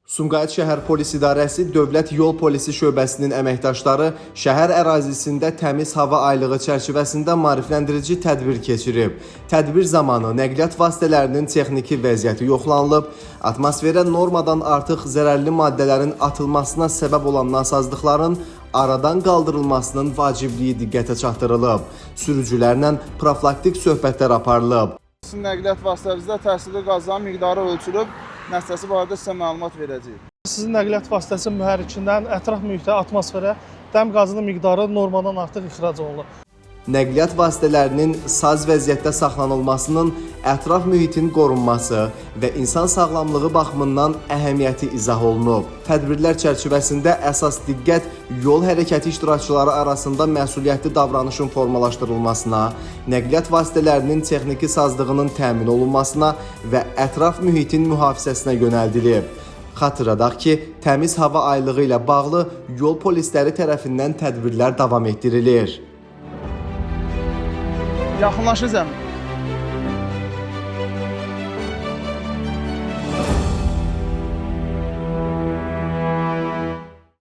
Sumqayıt şəhər polis idarəsi Dövlət Yol Polisi şöbəsinin əməkdaşları şəhər ərazisində təmiz hava aylığı çərçivəsində maarifləndirici tədbir keçirib. Tədbir zamanı nəqliyyat vasitələrinin texniki vəziyyəti yoxlanılıb, atmosferə normadan artıq zərərli maddələrin atılmasına səbəb olan nasazlıqların aradan qaldırılmasının vacibliyi diqqətə çatdırılıb. Sürücülərlə profilaktik söhbətlər aparılıb. Sizin nəqliyyat vasitənizdə təsirli qazların miqdarı ölçülüb, nəticəsi barədə sizə məlumat verəcəyik. Sizin nəqliyyat vasitəsi mühərrikindən ətraf mühitə, atmosferə dəm qazının miqdarı normadan artıq ixrac olunur. Nəqliyyat vasitələrinin saz vəziyyətdə saxlanılmasının ətraf mühitin qorunması və insan sağlamlığı baxımından əhəmiyyəti izah olunub. Tədbirlər çərçivəsində əsas diqqət yol hərəkəti iştirakçıları arasında məsuliyyətli davranışın formalaşdırılmasına, nəqliyyat vasitələrinin texniki sazlığının təmin olunmasına və ətraf mühitin mühafizəsinə yönəldilib. Xatırladaq ki, təmiz hava aylığı ilə bağlı yol polisləri tərəfindən tədbirlər davam etdirilir. Yaxınlaşın zəmin.